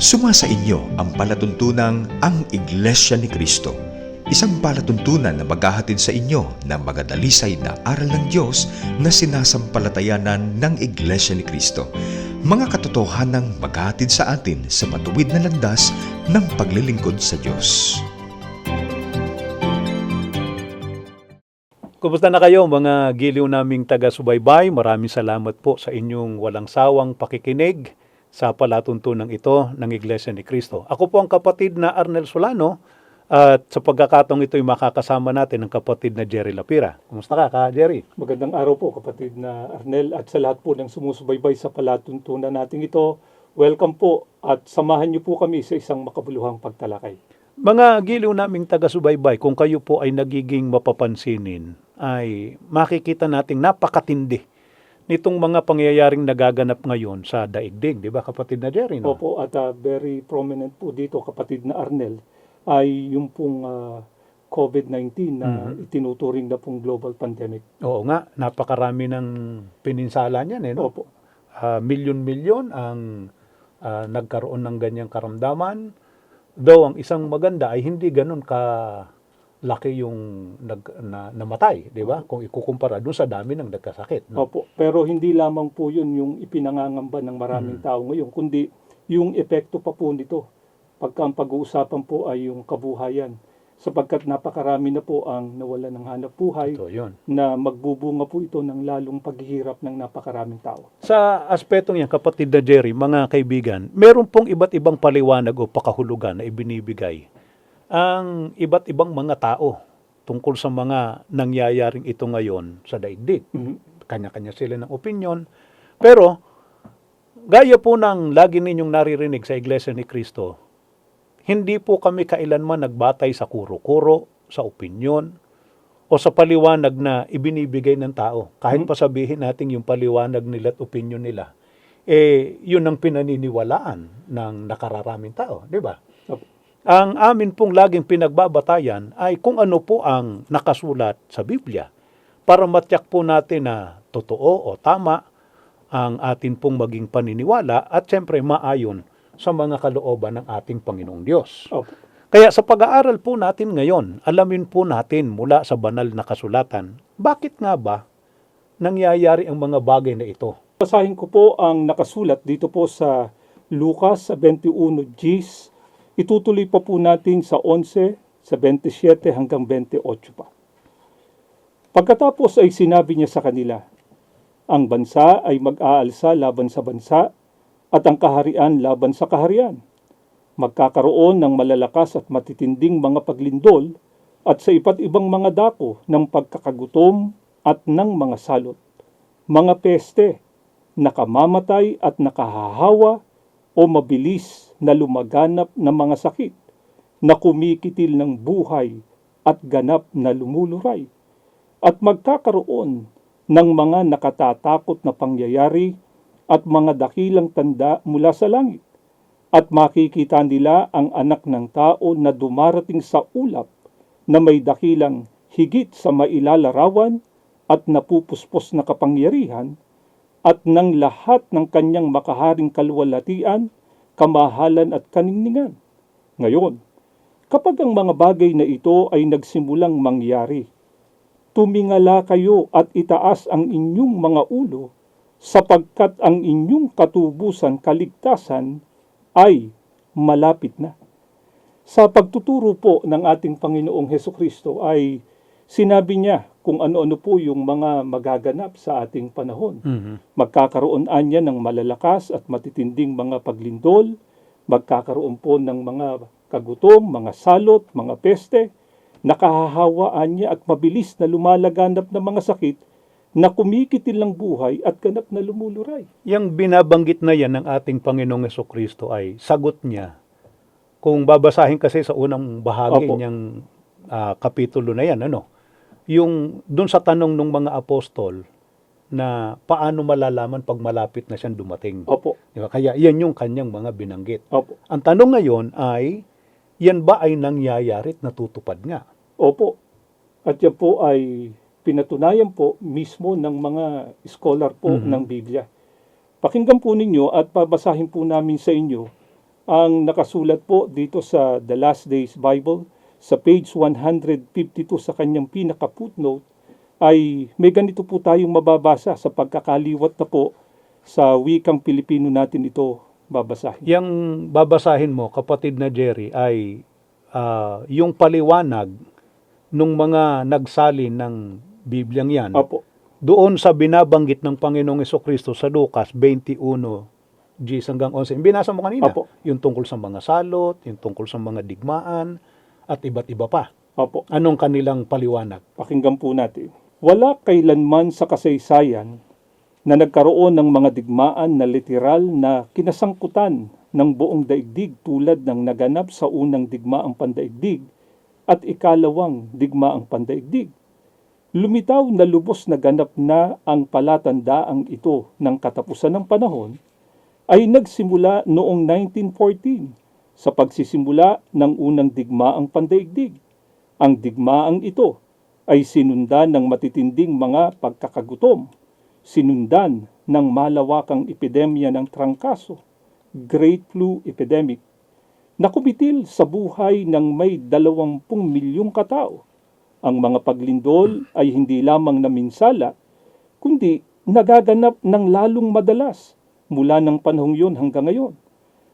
Sumasa inyo ang palatuntunang ang Iglesia ni Cristo, isang palatuntunan na maghahatid sa inyo ng mga dalisay na aral ng Diyos na sinasampalatayanan ng Iglesia ni Cristo. Mga katotohanang maghahatid sa atin sa matuwid na landas ng paglilingkod sa Diyos. Kumusta na kayo mga giliw naming taga-subaybay? Maraming salamat po sa inyong walang sawang pakikinig sa palatuntunang ito ng Iglesia ni Cristo. Ako po ang kapatid na Arnel Solano at sa pagkakataong ito'y makakasama natin ang kapatid na Jerry Lapira. Kumusta ka, Jerry? Magandang araw po kapatid na Arnel at sa lahat po ng sumusubaybay sa palatuntunan natin ito. Welcome po at samahan niyo po kami sa isang makabuluhang pagtalakay. Mga giliw naming taga-subaybay, kung kayo po ay nagiging mapapansinin, ay makikita nating napakatindi nitong mga pangyayaring nagaganap ngayon sa daigdig. Di ba kapatid na Jerry? No? Opo, at very prominent po dito kapatid na Arnel ay yung pong COVID-19 na itinuturing na pong global pandemic. Oo nga, napakarami ng pininsala niyan. No? Opo. Milyon-milyon ang nagkaroon ng ganyang karamdaman. Though ang isang maganda ay hindi ganun laki yung namatay, di ba? Kung ikukumpara doon sa dami ng nagkasakit. No? Opo, pero hindi lamang po yun yung ipinangangamba ng maraming tao ngayon, kundi yung epekto pa po nito. Pagka ang pag-uusapan po ay yung kabuhayan. Sapagkat napakarami na po ang nawala ng hanap buhay na magbubunga po ito ng lalong paghihirap ng napakaraming tao. Sa aspetong yan, kapatid na Jerry, mga kaibigan, meron pong iba't ibang paliwanag o pakahulugan na ibinibigay ang iba't ibang mga tao tungkol sa mga nangyayaring ito ngayon sa daigdig. Kanya-kanya sila ng opinyon. Pero, gaya po ng lagi ninyong naririnig sa Iglesia ni Cristo, hindi po kami kailanman nagbatay sa kuro-kuro, sa opinyon, o sa paliwanag na ibinibigay ng tao. Kahit pa sabihin natin yung paliwanag nila at opinyon nila, yun ang pinaniniwalaan ng nakararaming tao, di ba? Ang amin pong laging pinagbabatayan ay kung ano po ang nakasulat sa Biblia para matiyak po natin na totoo o tama ang atin pong maging paniniwala at siyempre maayon sa mga kalooban ng ating Panginoong Diyos. Opo. Kaya sa pag-aaral po natin ngayon, alamin po natin mula sa banal na kasulatan, bakit nga ba nangyayari ang mga bagay na ito? Basahin ko po ang nakasulat dito po sa Lucas 21:10. Itutuloy pa po natin sa 11, sa 27 hanggang 28 pa. Pagkatapos ay sinabi niya sa kanila, ang bansa ay mag-aalsa laban sa bansa at ang kaharian laban sa kaharian. Magkakaroon ng malalakas at matitinding mga paglindol at sa iba't ibang mga dako ng pagkakagutom at ng mga salot. Mga peste, nakamamatay at nakahahawa o mabilis na lumaganap na mga sakit, na kumikitil ng buhay at ganap na lumuluray, at magkakaroon ng mga nakatatakot na pangyayari at mga dakilang tanda mula sa langit, at makikita nila ang anak ng tao na dumarating sa ulap na may dakilang higit sa mailalarawan at napupuspos na kapangyarihan, at ng lahat ng kanyang makaharing kalwalatian, kamahalan at kaningningan. Ngayon, kapag ang mga bagay na ito ay nagsimulang mangyari, tumingala kayo at itaas ang inyong mga ulo, sapagkat ang inyong katubusan kaligtasan ay malapit na. Sa pagtuturo po ng ating Panginoong Hesukristo ay sinabi niya kung ano-ano po yung mga magaganap sa ating panahon. Magkakaroon anya ng malalakas at matitinding mga paglindol, magkakaroon po ng mga kagutom, mga salot, mga peste, nakahahawaan niya at mabilis na lumalaganap na mga sakit na kumikitil ng buhay at ganap na lumuluray. Yang binabanggit na yan ng ating Panginoong Hesukristo ay sagot niya. Kung babasahin kasi sa unang bahagi niyang kapitulo na yan, yung dun sa tanong ng mga apostol na paano malalaman pag malapit na siyang dumating. Opo. Diba? Kaya yan yung kanyang mga binanggit. Opo. Ang tanong ngayon ay, yan ba ay nangyayari at natutupad nga? Opo. At yan po ay pinatunayan po mismo ng mga scholar po ng Biblia. Pakinggan po ninyo at babasahin po namin sa inyo Ang nakasulat po dito sa The Last Days Bible, sa page 152 sa kanyang pinaka-footnote, ay may ganito po tayong mababasa sa pagkakaliwat na po sa wikang Pilipino natin ito babasahin. Yang babasahin mo, kapatid na Jerry, ay yung paliwanag nung mga nagsalin ng Bibliang yan. Opo. Doon sa binabanggit ng Panginoong Hesukristo sa Lucas 21, Gs hanggang 11. Binasa mo kanina. Opo. Yung tungkol sa mga salot, yung tungkol sa mga digmaan, at iba't iba pa. Opo. Anong kanilang paliwanag? Pakinggan po natin. Wala kailanman sa kasaysayan na nagkaroon ng mga digmaan na literal na kinasangkutan ng buong daigdig tulad ng naganap sa unang digmaang pandaigdig at ikalawang digmaang pandaigdig. Lumitaw na lubos na ganap na ang palatandaang ito ng katapusan ng panahon ay nagsimula noong 1914 sa pagsisimula ng unang digmaang pandaigdig. Ang digmaang ito ay sinundan ng matitinding mga pagkakagutom, sinundan ng malawakang epidemya ng trangkaso, Great Flu Epidemic, na kumitil sa buhay ng may 20 milyong katao. Ang mga paglindol ay hindi lamang naminsala, kundi nagaganap ng lalong madalas mula ng panahong yun hanggang ngayon.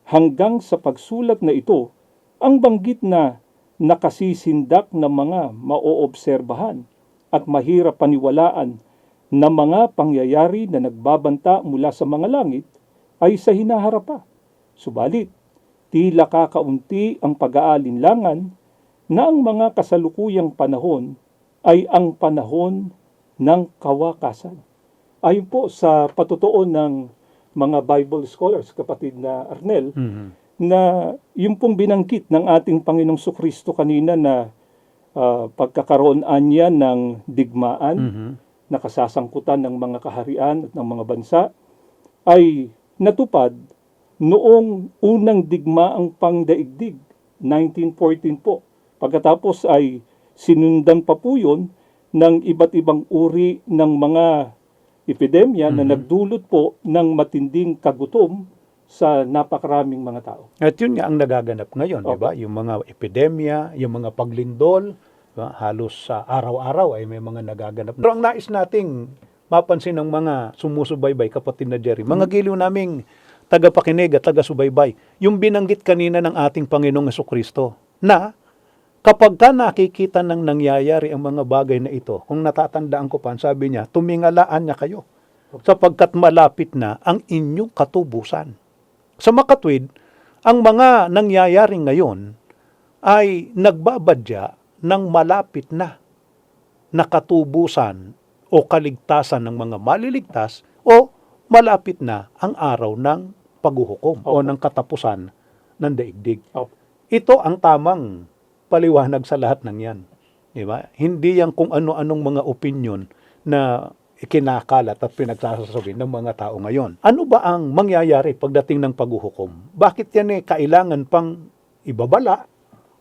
Hanggang sa pagsulat na ito, ang banggit na nakasisindak na mga maoobserbahan at mahirap paniwalaan na mga pangyayari na nagbabanta mula sa mga langit ay sa hinaharap pa. Subalit, tila kakaunti ang pag-aalinlangan na ang mga kasalukuyang panahon ay ang panahon ng kawakasan. Ayon po sa patutuon ng mga Bible scholars, kapatid na Arnel, na yung pong binanggit ng ating Panginoong Sukristo kanina na pagkakaroon niya ng digmaan na kasasangkutan ng mga kaharian at ng mga bansa ay natupad noong unang digmaang pangdaigdig, 1914 po. Pagkatapos ay sinundan pa po yun ng iba't ibang uri ng mga epidemya na nagdulot po ng matinding kagutom sa napakaraming mga tao. At yun nga ang nagaganap ngayon, di Opo. ba? Yung mga epidemya, yung mga paglindol, diba? Halos sa araw-araw ay may mga nagaganap. Pero ang nais nating mapansin ng mga sumusubaybay, kapatid na Jerry, mga giliw naming tagapakinig at taga-subaybay, yung binanggit kanina ng ating Panginoong Hesukristo na kapag ka nakikita ng nangyayari ang mga bagay na ito, kung natatandaan ko pa, sabi niya, tumingalaan niya kayo sapagkat malapit na ang inyong katubusan. Sa makatwid, ang mga nangyayari ngayon ay nagbabadya ng malapit na katubusan o kaligtasan ng mga maliligtas o malapit na ang araw ng paghuhukom o ng katapusan ng daigdig. Opo. Ito ang tamang paliwanag sa lahat ng yan. Di ba? Hindi yan kung ano-anong mga opinion na ikinakalat at pinagsasasabi ng mga tao ngayon. Ano ba ang mangyayari pagdating ng paghuhukom? Bakit yan kailangan pang ibabala?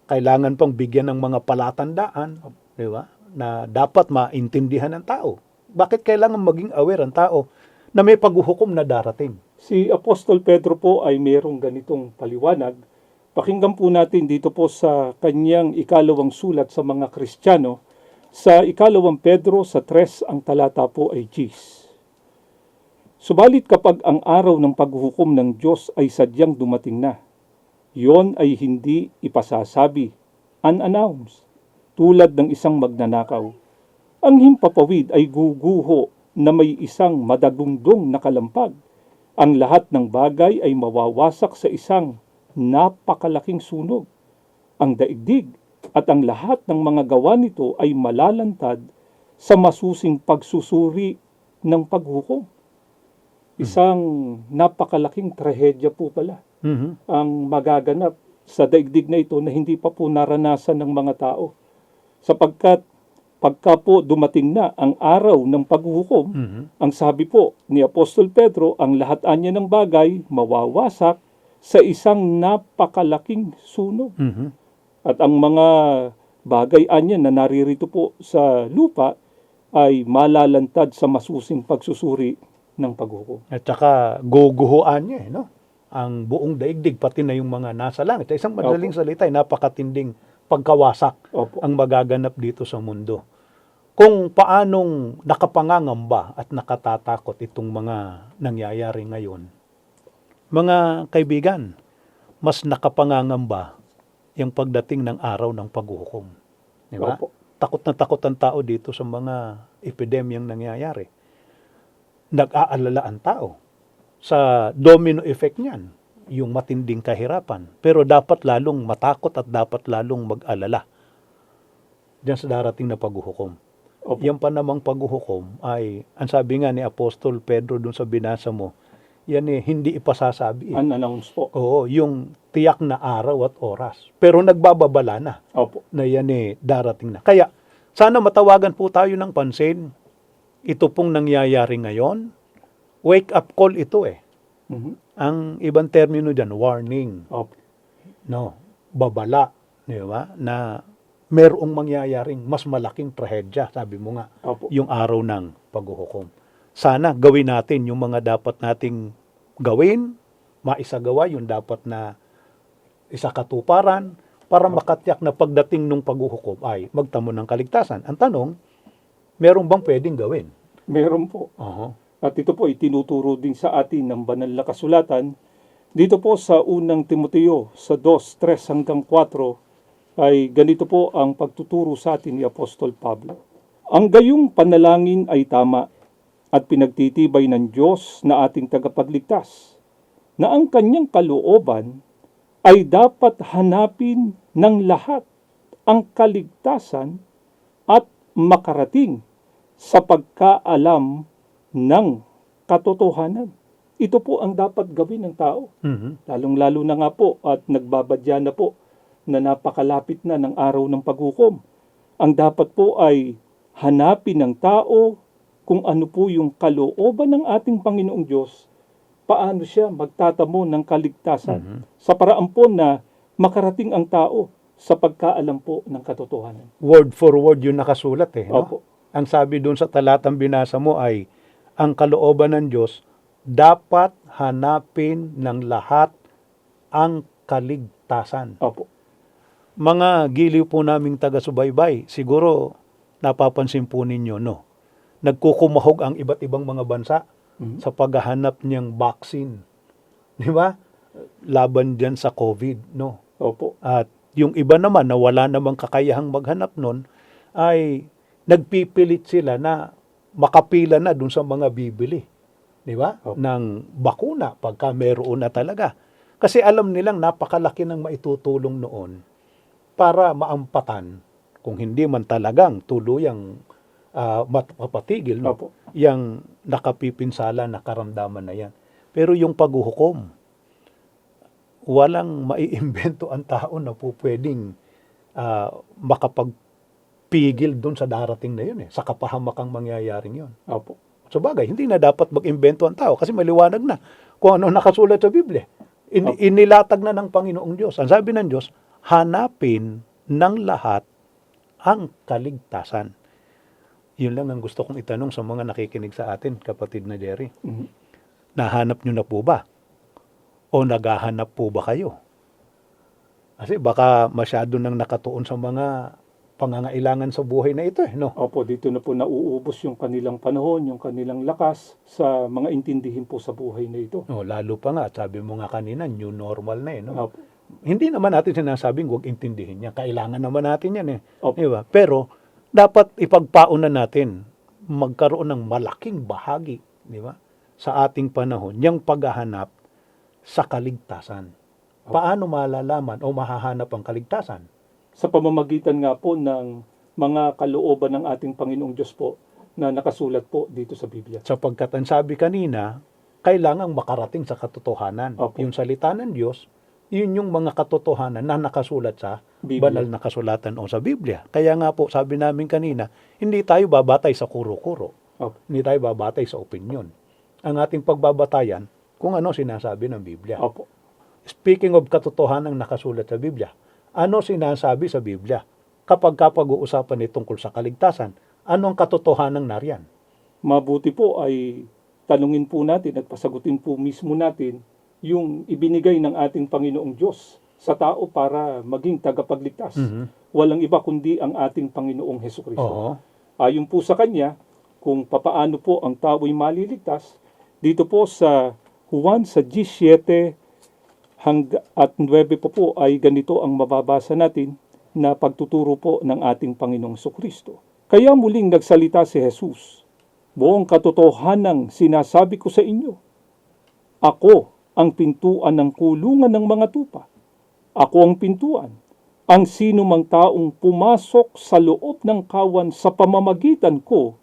Kailangan pang bigyan ng mga palatandaan, di ba? Na dapat maintindihan ng tao. Bakit kailangan maging aware ang tao na may paghuhukom na darating? Si Apostol Pedro po ay mayroong ganitong paliwanag. Pakinggan po natin dito po sa kanyang ikalawang sulat sa mga Kristiyano. Sa ikalawang Pedro sa 3 ang talata po ay Gs. Subalit kapag ang araw ng paghuhukom ng Diyos ay sadyang dumating na, yon ay hindi ipasasabi, unannounced, tulad ng isang magnanakaw. Ang himpapawid ay guguho na may isang madagundong na kalampag. Ang lahat ng bagay ay mawawasak sa isang napakalaking sunog. Ang daigdig at ang lahat ng mga gawa nito ay malalantad sa masusing pagsusuri ng paghukom. Isang napakalaking trahedya po pala ang magaganap sa daigdig na ito na hindi pa po naranasan ng mga tao. Sapagkat pagka po dumating na ang araw ng paghuhukom, ang sabi po ni Apostol Pedro, ang lahat anya ng bagay mawawasak sa isang napakalaking sunog. At ang mga bagay anya na naririto po sa lupa ay malalantad sa masusing pagsusuri ng paghukom. At saka guguhuan niya, no? ang buong daigdig, pati na yung mga nasa langit. Sa isang madaling salita, napakatinding pagkawasak Opo. ang magaganap dito sa mundo. Kung paanong nakapangangamba at nakatatakot itong mga nangyayari ngayon, mga kaibigan, mas nakapangangamba yung pagdating ng araw ng paghuhukom. Di ba? Opo. Takot na takot ang tao dito sa mga epidemyang nangyayari. Nag-aalala ang tao sa domino effect niyan, yung matinding kahirapan. Pero dapat lalong matakot at dapat lalong mag-alala diyan sa darating na paghuhukom. Opo. Yan pa namang paghuhukom ay, ang sabi nga ni Apostol Pedro dun sa binasa mo, yan hindi ipasasabi. Unannounced po. Oo, yung tiyak na araw at oras. Pero nagbababala na Opo. na yan darating na. Kaya, sana matawagan po tayo ng pansin. Ito pong nangyayari ngayon, wake up call ito Mhm. Ang ibang termino dyan, warning. Opo. No, babala. Di ba? Na merong mangyayaring mas malaking trahedya, sabi mo nga, Opo. yung araw ng paghuhukom. Sana gawin natin yung mga dapat nating gawin, maisagawa yung dapat na isakatuparan, para makatiyak na pagdating nung paghuhukom ay magtamo ng kaligtasan. Ang tanong, meron bang pwedeng gawin? Meron po. Oo. At ito po itinuturo din sa atin ng banal na kasulatan. Dito po sa unang Timoteo sa 2:3-4 ay ganito po ang pagtuturo sa atin ni Apostol Pablo. Ang gayong panalangin ay tama at pinagtitibay ng Diyos na ating tagapagligtas, na ang kanyang kalooban ay dapat hanapin ng lahat ang kaligtasan at makarating sa pagkaalam ng katotohanan. Ito po ang dapat gawin ng tao. Mhm. Lalong-lalo na nga po at nagbabadya na po na napakalapit na ng araw ng paghukom. Ang dapat po ay hanapin ng tao kung ano po yung kalooban ng ating Panginoong Diyos, paano siya magtatamo ng kaligtasan sa paraan po na makarating ang tao sa pagkaalam po ng katotohanan. Word for word yung nakasulat no? Opo. Ang sabi doon sa talatang binasa mo ay, ang kalooban ng Diyos, dapat hanapin ng lahat ang kaligtasan. Opo. Mga giliw po naming taga-subaybay, siguro napapansin po ninyo, no? Nagkukumahog ang iba't ibang mga bansa sa paghahanap niyang vaccine. Di ba? Laban dyan sa COVID, no? Opo. At yung iba naman na wala namang kakayahang maghanap nun, ay nagpipilit sila na makapila na dun sa mga bibili. Di ba? Opo. Ng bakuna pagka meron na talaga. Kasi alam nilang napakalaki ng maitutulong noon para maampatan, kung hindi man talagang tuluyang mapapatigil, no? Opo. Yang nakapipinsala na karamdaman na yan. Pero yung paghuhukom, walang maiimbento ang tao na po pwedeng makapagpigil doon sa darating na yun sa kapahamakang mangyayaring yun. Opo. So bagay, hindi na dapat mag-imbento ang tao kasi maliwanag na kung ano nakasulat sa Biblia. Inilatag na ng Panginoong Diyos. Ang sabi ng Diyos, hanapin ng lahat ang kaligtasan. Yun lang ang gusto kong itanong sa mga nakikinig sa atin, kapatid na Jerry. Mhm. Nahanap nyo na po ba? O naghahanap po ba kayo? Kasi baka masyado nang nakatuon sa mga pangangailangan sa buhay na ito no? Opo, dito na po nauubos yung kanilang panahon, yung kanilang lakas sa mga intindihin po sa buhay na ito. No, lalo pa nga, sabi mo nga kanina, new normal na no? Opo. Hindi naman natin sinasabing huwag intindihin yan. Kailangan naman natin yan Opo. Di ba? Pero, dapat ipagpaunan natin magkaroon ng malaking bahagi, di ba? Sa ating panahon, yung paghahanap sa kaligtasan. Paano malalaman o mahahanap ang kaligtasan? Sa pamamagitan nga po ng mga kalooban ng ating Panginoong Diyos po na nakasulat po dito sa Biblia. Sapagkat ang sabi kanina, kailangang makarating sa katotohanan. Opo. Yung salita ng Diyos, yun yung mga katotohanan na nakasulat sa Biblia. banal na kasulatan o sa Biblia. Kaya nga po, sabi namin kanina, hindi tayo babatay sa kuro-kuro. Opo. Hindi tayo babatay sa opinion. Ang ating pagbabatayan, kung ano sinasabi ng Biblia. Opo. Speaking of katotohanan nakasulat sa Biblia, ano sinasabi sa Biblia? Kapag uusapan tungkol sa kaligtasan, ano ang katotohanan nariyan? Mabuti po ay tanungin po natin at pasagutin po mismo natin yung ibinigay ng ating Panginoong Diyos sa tao para maging tagapagligtas. Walang iba kundi ang ating Panginoong Hesukristo. Oo. Ayon po sa Kanya, kung papaano po ang tao'y maliligtas, dito po sa Juan sa 17 at 9 po ay ganito ang mababasa natin na pagtuturo po ng ating Panginoong Hesukristo. Kaya muling nagsalita si Jesus, buong katotohanang sinasabi ko sa inyo, ako ang pintuan ng kulungan ng mga tupa. Ako ang pintuan. Ang sino mang taong pumasok sa loob ng kawan sa pamamagitan ko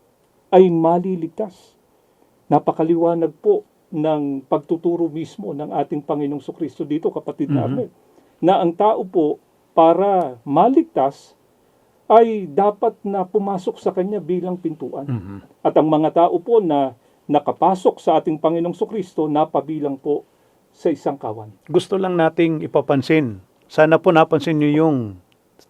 ay maliligtas. Napakaliwanag po ng pagtuturo mismo ng ating Panginoong Hesukristo dito, kapatid na Arnel, na ang tao po para maligtas ay dapat na pumasok sa Kanya bilang pintuan. At ang mga tao po na nakapasok sa ating Panginoong Hesukristo, napabilang po sa isang kawan. Gusto lang nating ipapansin. Sana po napansin niyo yung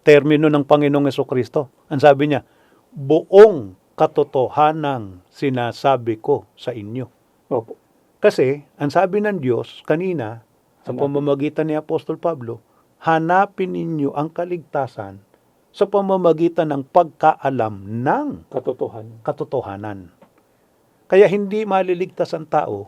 termino ng Panginoong Hesukristo. Ang sabi niya, buong katotohanang sinasabi ko sa inyo. Opo. Kasi, ang sabi ng Diyos kanina, sa pamamagitan ni Apostol Pablo, hanapin ninyo ang kaligtasan sa pamamagitan ng pagkaalam ng katotohanan. Kaya hindi maliligtas ang tao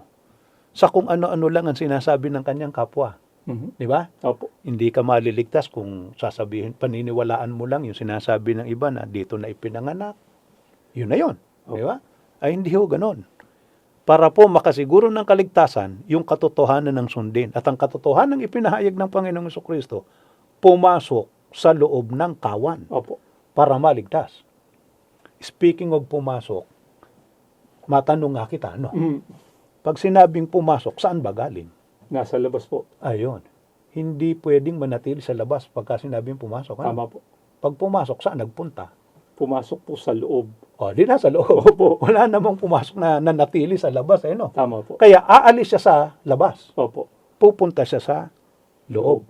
sa kung ano-ano lang ang sinasabi ng kanyang kapwa. Di ba? Opo. Hindi ka maliligtas kung sasabihin, paniniwalaan mo lang yung sinasabi ng iba na dito na ipinanganak. Yun na yun. Di ba? Ay hindi ho ganon. Para po makasiguro ng kaligtasan, yung katotohanan ng sundin. At ang katotohanan ng ipinahayag ng Panginoong Hesukristo, pumasok sa loob ng kawan. Opo. Para maligtas. Speaking of pumasok, matanong nga kita, no? Pag sinabing pumasok, saan ba galing? Nasa labas po. Ayun. Hindi pwedeng manatili sa labas pagka sinabing pumasok. Ano? Tama po. Pag pumasok, saan nagpunta? Pumasok po sa loob. O, di na sa loob. Opo. Wala namang pumasok na nanatili sa labas. No? Tama po. Kaya aalis siya sa labas. Opo. Pupunta siya sa loob.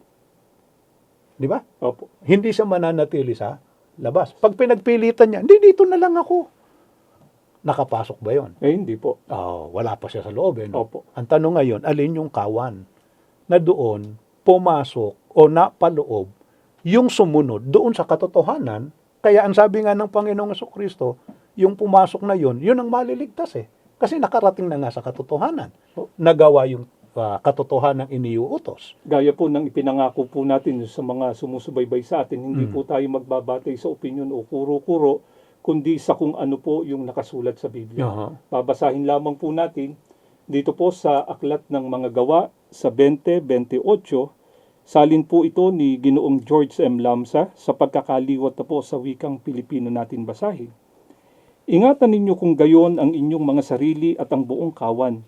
Di ba? Opo. Hindi siya mananatili sa labas. Pag pinagpilitan niya, hindi, dito na lang ako. Nakapasok ba yon? Hindi po. Oh, wala pa siya sa loob. No? Opo. Ang tanong ngayon, alin yung kawan na doon pumasok o napaloob yung sumunod doon sa katotohanan? Kaya ang sabi nga ng Panginoong Hesukristo, yung pumasok na yun ang maliligtas eh. Kasi nakarating na nga sa katotohanan. Nagawa yung katotohanan iniuutos. Gaya po ng ipinangako po natin sa mga sumusubaybay sa atin, hindi po tayo magbabatay sa opinion o kuro-kuro, kundi sa kung ano po yung nakasulat sa Biblia. Babasahin lamang po natin dito po sa Aklat ng Mga Gawa sa 20:28. Salin po ito ni Ginoong George M. Lamsa sa pagkakaliwat na po sa wikang Pilipino natin basahin. Ingatan ninyo kung gayon ang inyong mga sarili at ang buong kawan.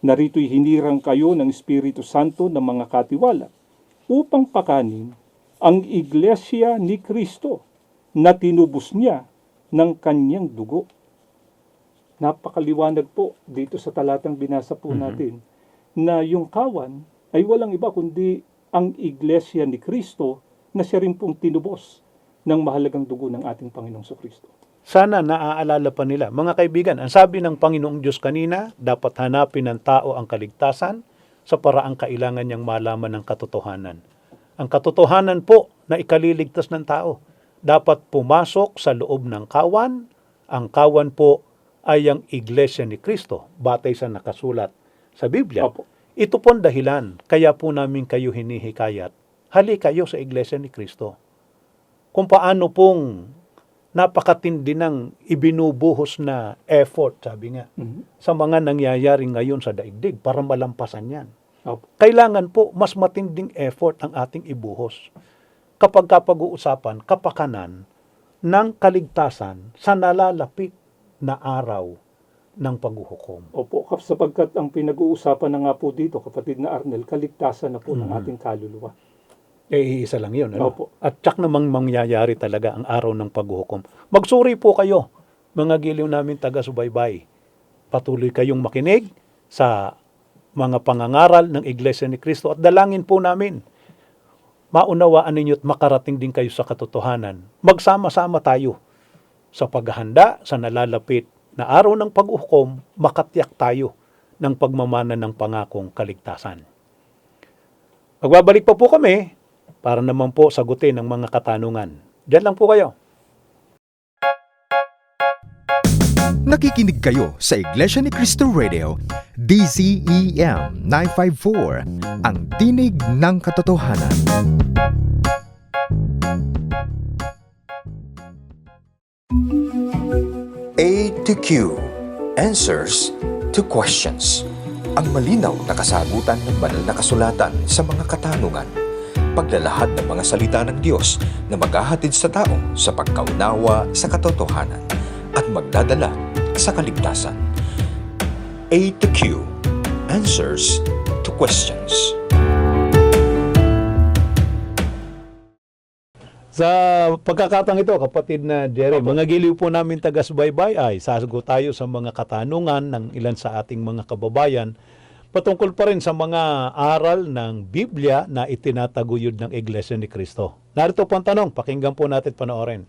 Narito'y hinirang kayo ng Espiritu Santo ng mga katiwala upang pakanin ang iglesia ni Kristo na tinubos niya ng kanyang dugo. Napakaliwanag po dito sa talatang binasa po natin na yung kawan ay walang iba kundi ang iglesia ni Kristo na siya rin pong tinubos ng mahalagang dugo ng ating Panginoong Hesukristo. Sana naaalala pa nila. Mga kaibigan, ang sabi ng Panginoong Diyos kanina, dapat hanapin ng tao ang kaligtasan sa paraang kailangan niyang malaman ng katotohanan. Ang katotohanan po na ikaliligtas ng tao, dapat pumasok sa loob ng kawan. Ang kawan po ay ang iglesia ni Kristo, batay sa nakasulat sa Biblia. Opo. Ito po ang dahilan, kaya po namin kayo hinihikayat, hali kayo sa iglesia ni Kristo. Kung paano pong napakatindi ng ibinubuhos na effort, sabi nga, sa mga nangyayari ngayon sa daigdig para malampasan yan. Opo. Kailangan po mas matinding effort ang ating ibuhos kapag kapag-uusapan kapakanan ng kaligtasan sa nalalapit na araw ng paghuhukom. Opo, sapagkat ang pinag-uusapan na nga po dito, kapatid na Arnel, kaligtasan na po ng ating kaluluwa. Isa lang yun. Ano? Opo. At tsak namang mangyayari talaga ang araw ng paghuhukom. Magsuri po kayo, mga giliw namin taga-subaybay. Patuloy kayong makinig sa mga pangangaral ng Iglesia ni Kristo at dalangin po namin. Maunawaan ninyo at makarating din kayo sa katotohanan. Magsama-sama tayo sa paghahanda sa nalalapit na araw ng paghuhukom, makatiyak tayo ng pagmamana ng pangakong kaligtasan. Magbabalik pa po kami para naman po sagutin ang mga katanungan. Diyan lang po kayo. Nakikinig kayo sa Iglesia ni Cristo Radio, DZEM 954, ang tinig ng katotohanan. A to Q. Answers to questions. Ang malinaw na kasagutan ng banal na kasulatan sa mga katanungan. Paglalahad ng mga salita ng Diyos na maghahatid sa tao sa pagkaunawa sa katotohanan at magdadala sa kaligtasan. A to Q. Answers to questions. Sa pagkakataong ito, kapatid na Jerry, mga giliw po namin taga-subaybay ay sasagot tayo sa mga katanungan ng ilan sa ating mga kababayan patungkol pa rin sa mga aral ng Biblia na itinataguyod ng Iglesia ni Cristo. Narito po ang tanong, pakinggan po natin panoorin.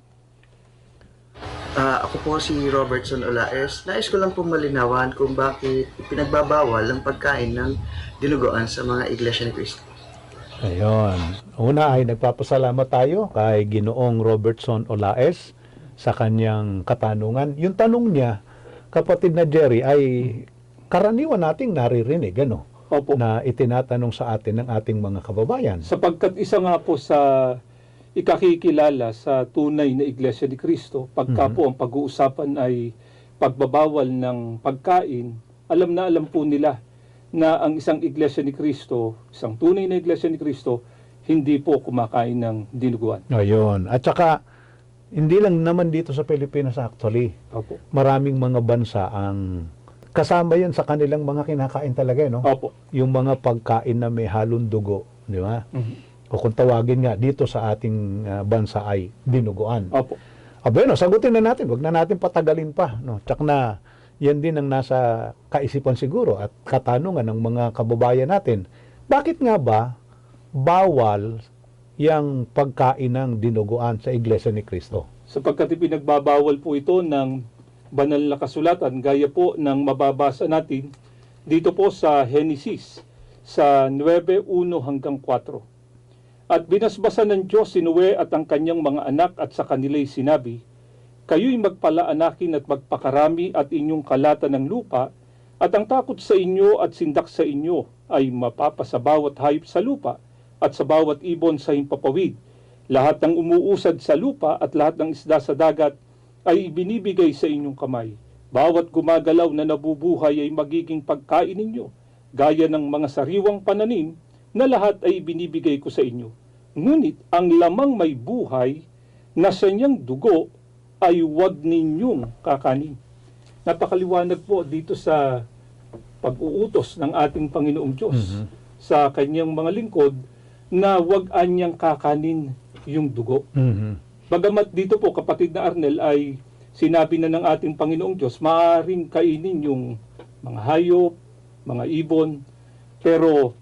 Ako po si Robertson Olaes. Nais ko lang pong malinawan kung bakit pinagbabawal ang pagkain ng dinuguan sa mga Iglesia ni Cristo. Ayun. Una ay nagpapasalamat tayo kay Ginoong Robertson Olaes sa kanyang katanungan. Yung tanong niya, kapatid na Jerry, ay karaniwan nating naririnig, ano? Opo. Na itinatanong sa atin ng ating mga kababayan. Sapagkat isa nga po sa ikakikilala sa tunay na Iglesia ni Cristo, pagka po ang pag-uusapan ay pagbabawal ng pagkain, alam na alam po nila na ang isang Iglesia ni Cristo, isang tunay na Iglesia ni Cristo, hindi po kumakain ng dinuguan. Ayun. At saka, hindi lang naman dito sa Pilipinas actually. Opo. Maraming mga bansa ang kasama yan sa kanilang mga kinakain talaga, no? Opo. Yung mga pagkain na may halong dugo, di ba? O kung tawagin nga dito sa ating bansa ay dinuguan. Opo. Bueno, sagutin na natin. Huwag na natin patagalin pa. No? Tsak na yan din ang nasa kaisipan siguro at katanungan ng mga kababayan natin. Bakit nga ba bawal yung pagkain ng dinuguan sa Iglesia ni Cristo? Sapagkat ipinagbabawal po ito ng banal na kasulatan, gaya po ng mababasa natin dito po sa Genesis, sa 9:1 hanggang 4. At binasbasan ng Diyos si Noe at ang kanyang mga anak at sa kanila'y sinabi, kayo'y magpalaanakin at magpakarami at inyong kalata ng lupa, at ang takot sa inyo at sindak sa inyo ay mapapa sa bawat hayop sa lupa at sa bawat ibon sa himpapawid. Lahat ng umuusad sa lupa at lahat ng isda sa dagat ay ibinibigay sa inyong kamay. Bawat gumagalaw na nabubuhay ay magiging pagkain ninyo, gaya ng mga sariwang pananim na lahat ay ibinibigay ko sa inyo. Ngunit ang lamang may buhay na sa niyang dugo ay huwag ninyong kakanin. Napakaliwanag po dito sa pag-uutos ng ating Panginoong Diyos sa kanyang mga lingkod na huwag anyang kakanin yung dugo. Bagamat dito po, kapatid na Arnel, ay sinabi na ng ating Panginoong Diyos, maaaring kainin yung mga hayop, mga ibon, pero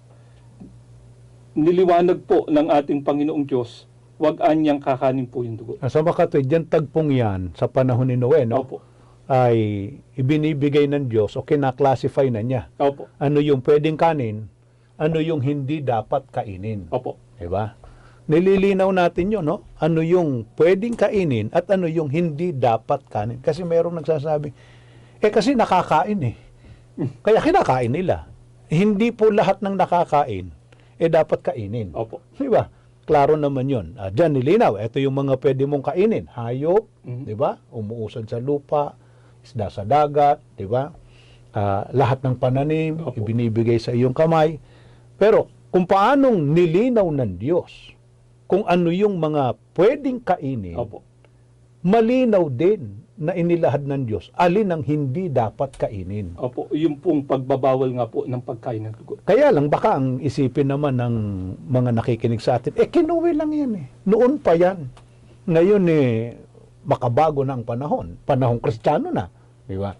niliwanag po ng ating Panginoong Diyos, huwag anyang kakanin po yung dugo. Sa makatwid, yan tagpong yan sa panahon ni Noe, no? Opo. Ay ibinibigay ng Diyos o kinaklasify na niya. Opo. Ano yung pwedeng kanin, ano yung hindi dapat kainin. Opo. Diba? Nililinaw natin yun, no? Ano yung pwedeng kainin at ano yung hindi dapat kanin. Kasi merong nagsasabi, kasi nakakain eh. Kaya kinakain nila. Hindi po lahat ng nakakain, dapat kainin. Opo. Diba? Klaro naman yun. Diyan nilinaw, ito yung mga pwede mong kainin. Hayop, diba? Umuusad sa lupa, isda sa dagat, diba? Lahat ng pananim, Opo. ibinibigay sa iyong kamay. Pero kung paanong nilinaw ng Diyos, kung ano yung mga pwedeng kainin, Opo. malinaw din na inilahad ng Diyos, alin ang hindi dapat kainin. Opo, yung pong pagbabawal nga po ng pagkain ng dugo. Kaya lang, baka ang isipin naman ng mga nakikinig sa atin, kinuwi lang yan eh. Noon pa yan. Ngayon makabago na ang panahon. Panahong Kristiyano na. Di ba?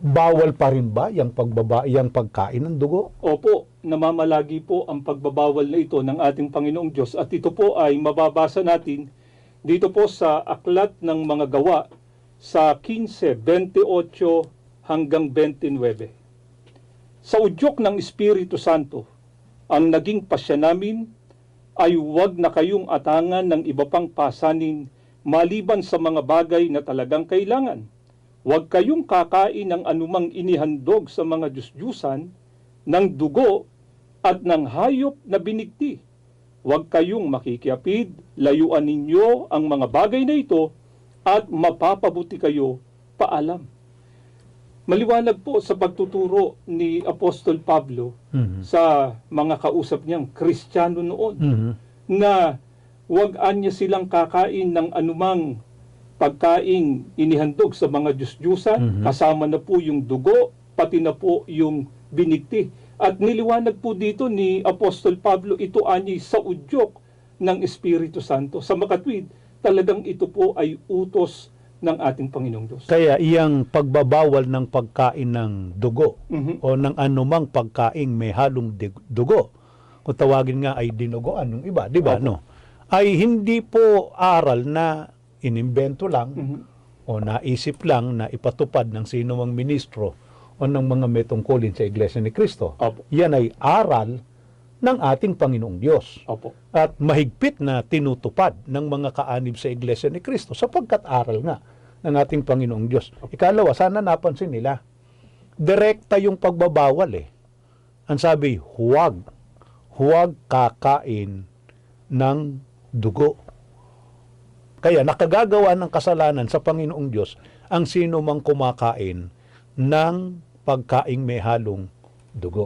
Bawal pa rin ba yung pagkain ng dugo? Opo, namamalagi po ang pagbabawal na ito ng ating Panginoong Diyos. At ito po ay mababasa natin dito po sa Aklat ng Mga Gawa sa 15:28 hanggang 29. Sa udyok ng Espiritu Santo, Ang naging pasya namin ay huwag na kayong atangan ng iba pang pasanin maliban sa mga bagay na talagang kailangan. Huwag kayong kakain ng anumang inihandog sa mga Diyos-Diyusan, ng dugo at ng hayop na binigti. Huwag kayong makikiapid, layuan ninyo ang mga bagay na ito at mapapabuti kayo. Paalam. Maliwanag po sa pagtuturo ni Apostol Pablo sa mga kausap niyang Kristiyano noon na huwag anya silang kakain ng anumang pagkaing inihandog sa mga Diyos-Diyusan, kasama na po yung dugo, pati na po yung binigti. At niliwanag po dito ni Apostol Pablo, ito anyay sa udyok ng Espiritu Santo. Sa makatwid, talagang ito po ay utos ng ating Panginoong Diyos. Kaya iyang pagbabawal ng pagkain ng dugo o ng anumang pagkaing may halong dugo, kung tawagin nga ay dinuguan yung iba, di ba? No? Ay hindi po aral na inimbento lang o naisip lang na ipatupad ng sino mang ministro o ng mga may tungkulin sa Iglesia ni Cristo. Opo. Yan ay aral ng ating Panginoong Diyos. Opo. At mahigpit na tinutupad ng mga kaanib sa Iglesia ni Cristo sapagkat aral nga ng ating Panginoong Diyos. Ikalawa, sana napansin nila, direkta yung pagbabawal eh. Ang sabi, huwag kakain ng dugo. Kaya nakagagawa ng kasalanan sa Panginoong Diyos ang sino mang kumakain ng pagkaing may halong dugo.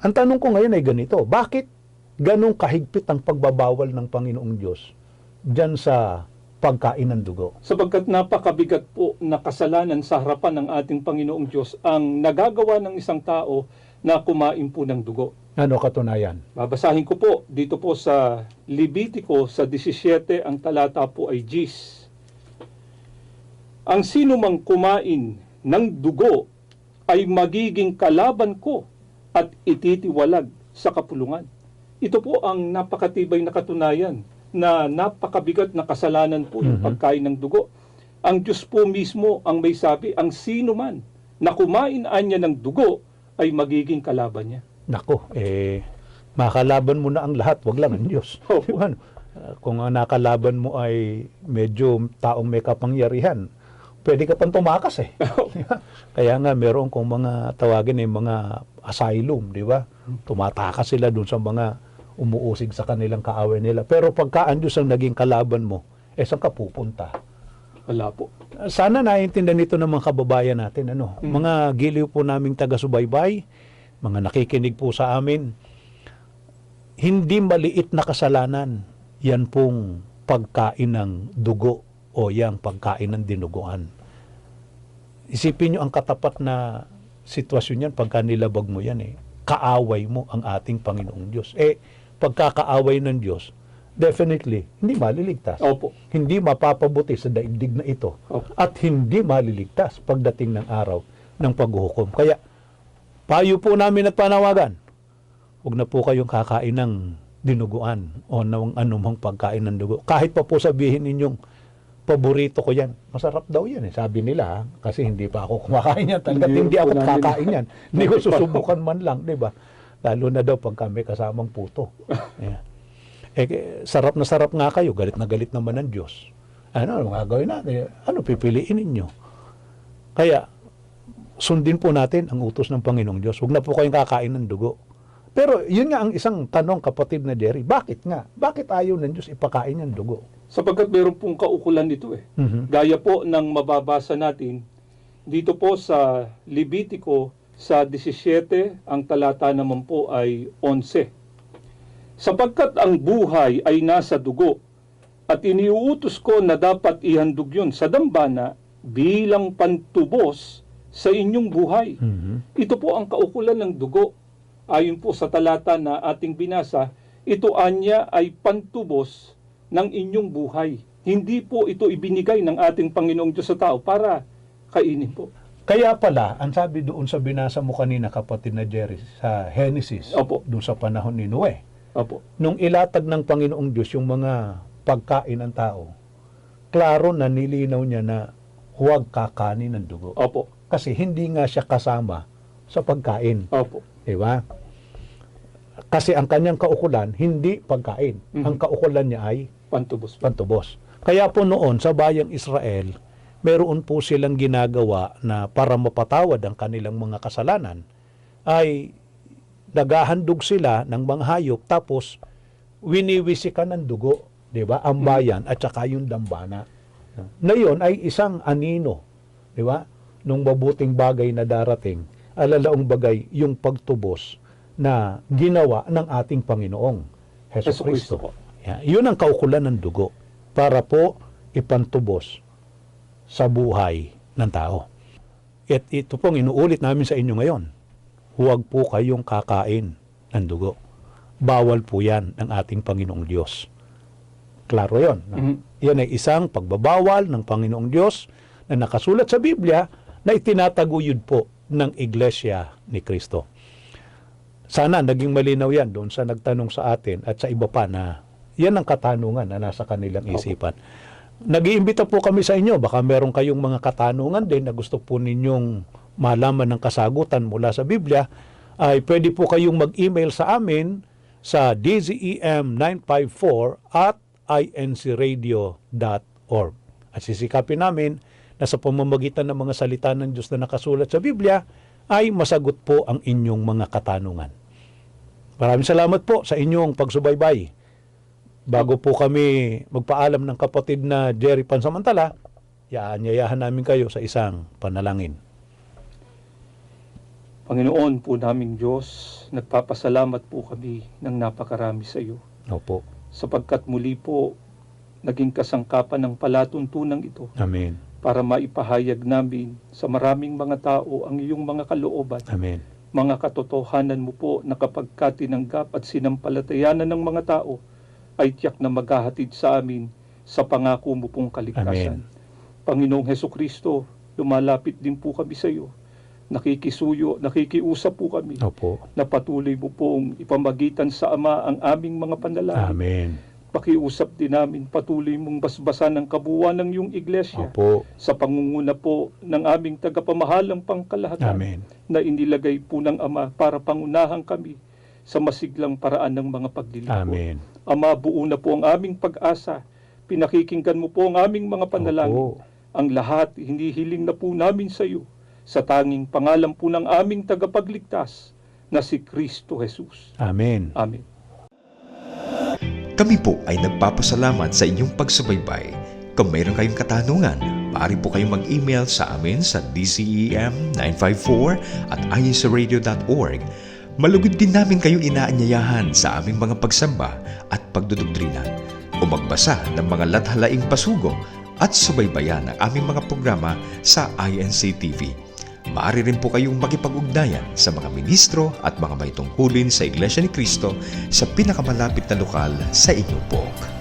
Ang tanong ko ngayon ay ganito, bakit ganong kahigpit ang pagbabawal ng Panginoong Diyos dyan sa pagkain ng dugo? Sapagkat napakabigat po na kasalanan sa harapan ng ating Panginoong Diyos ang nagagawa ng isang tao na kumain po ng dugo. Ano katunayan? Babasahin ko po dito po sa Levitico sa 17, ang talata po ay 10. Ang sino mang kumain ng dugo ay magiging kalaban ko at ititiwalag sa kapulungan. Ito po ang napakatibay na katunayan na napakabigat na kasalanan po yung pagkain ng dugo. Ang Diyos po mismo ang may sabi, ang sino man na kumain anya ng dugo ay magiging kalaban niya. Nako, makalaban mo na ang lahat, wag lang ang Diyos. Opo. Diba? Kung ang nakalaban mo ay medyo taong may kapangyarihan, pwede ka pang tumakas eh. Kaya nga meron kung mga tawagin ay mga asylum, di ba? Tumatakas sila dun sa mga umuusig sa kanilang kaaway nila. Pero pagka ang Diyos ang naging kalaban mo, saan ka pupunta? Wala po. Sana naiintindihan nito ng mga kababayan natin. Mga giliw po naming taga-subaybay, mga nakikinig po sa amin, hindi maliit na kasalanan yan pong pagkain ng dugo o yang pagkain ng dinuguan. Isipin nyo ang katapat na sitwasyon yan pagka nilabag mo yan eh. Kaaway mo ang ating Panginoong Diyos. Pagkakaaway ng Diyos, definitely, hindi maliligtas. Opo. Hindi mapapabuti sa daigdig na ito. Opo. At hindi maliligtas pagdating ng araw ng paghuhukom. Kaya, payo po namin at panawagan, huwag na po kayong kakain ng dinuguan o ng anumang pagkain ng dugo. Kahit pa po sabihin ninyong, paborito ko yan. Masarap daw yan eh. Sabi nila, kasi hindi pa ako kumakain yan. Talagang hindi ako kakain yan. Hindi ko susubukan man lang, di ba? Lalo na daw pag kami kasamang puto. Yeah. Sarap na sarap nga kayo. Galit na galit naman ng Diyos. Ano gagawin natin? Ano pipiliin ninyo? Kaya, sundin po natin ang utos ng Panginoong Diyos. Huwag na po kayong kakain ng dugo. Pero yun nga ang isang tanong, kapatid na Jerry, bakit nga? Bakit ayaw ng Diyos ipakain ng dugo? Sapagkat meron pong kaukulan nito eh. Gaya po ng mababasa natin dito po sa Levitico sa 17, ang talata naman po ay 11. Sapagkat ang buhay ay nasa dugo at iniuutos ko na dapat ihandog yun sa dambana bilang pantubos sa inyong buhay. Ito po ang kaukulan ng dugo. Ayon po sa talata na ating binasa, ito anya ay pantubos ng inyong buhay. Hindi po ito ibinigay ng ating Panginoong Diyos sa tao para kainin po. Kaya pala, ang sabi doon sa binasa mo kanina, kapatid na Jerry, sa Genesis, Opo. doon sa panahon ni Noe, Opo. nung ilatag ng Panginoong Diyos yung mga pagkain ng tao, klaro na nilinaw niya na huwag kakanin ng dugo. Opo. Kasi hindi nga siya kasama sa pagkain. Opo. Diba? Kasi ang kanyang kaukulan, hindi pagkain. Ang kaukulan niya ay Pantubos po. pantubos. Kaya po noon sa bayang Israel, meron po silang ginagawa na para mapatawad ang kanilang mga kasalanan, ay naghahandog sila ng mga hayop tapos winiwisikan ng dugo, 'di ba? Ang bayan at saka yung dambana. Na yun ay isang anino, 'di ba? Nung mabuting bagay na darating, alalaong bagay yung pagtubos na ginawa ng ating Panginoong Hesus Jesu Kristo Kristo. po. Yeah, yun ang kaukulan ng dugo para po ipantubos sa buhay ng tao. At ito pong inuulit namin sa inyo ngayon. Huwag po kayong kakain ng dugo. Bawal po yan ng ating Panginoong Diyos. Klaro yun. No? Yan ay isang pagbabawal ng Panginoong Diyos na nakasulat sa Biblia na itinataguyod po ng Iglesia ni Kristo. Sana naging malinaw yan doon sa nagtanong sa atin at sa iba pa na yan ang katanungan na nasa kanilang isipan. Nag-iimbita po kami sa inyo, baka meron kayong mga katanungan din na gusto po ninyong malaman ng kasagutan mula sa Biblia, ay pwede po kayong mag-email sa amin sa dzem954@incradio.org. At sisikapin namin na sa pamamagitan ng mga salita ng Diyos na nakasulat sa Biblia, ay masagot po ang inyong mga katanungan. Maraming salamat po sa inyong pagsubaybay. Bago po kami magpaalam ng kapatid na Jerry Pansamantala, yaanyayahan namin kayo sa isang panalangin. Panginoon po naming Diyos, nagpapasalamat po kami ng napakarami sa iyo. Opo. Sapagkat muli po, naging kasangkapan ng palatuntunan ito Amen. para maipahayag namin sa maraming mga tao ang iyong mga kalooban. Amen. Mga katotohanan mo po na kapag katinanggap at sinampalatayanan ng mga tao, ay tiyak na maghahatid sa amin sa pangako mo pong kaligtasan. Panginoong Hesukristo, lumalapit din po kami sa iyo. Nakikisuyo, nakikiusap po kami Opo. na patuloy mo pong ipamagitan sa Ama ang aming mga panalangin. Amen. Pakiusap din namin patuloy mong basbasan ang kabuuan ng iyong iglesia Opo. sa pangunguna po ng aming tagapamahalang pangkalahatan Amen. na inilagay po ng Ama para pangunahan kami sa masiglang paraan ng mga paglilingkod. Amen. Ama, buo na po ang aming pag-asa. Pinakikinggan mo po ang aming mga panalangin. Opo. Ang lahat, hinihiling na po namin sa iyo sa tanging pangalan po ng aming tagapagligtas na si Kristo Jesus. Amen. Amen. Kami po ay nagpapasalamat sa inyong pagsubaybay. Kung mayroon kayong katanungan, maaari po kayong mag-email sa amin sa dzem954@incradio.org. Malugod din namin kayong inaanyayahan sa aming mga pagsamba at pagdudoktrina o magbasa ng mga lathalaing pasugo at subaybayan ang aming mga programa sa INC TV. Maaari rin po kayong makipag-ugnayan sa mga ministro at mga may tungkulin sa Iglesia ni Cristo sa pinakamalapit na lokal sa inyong POG.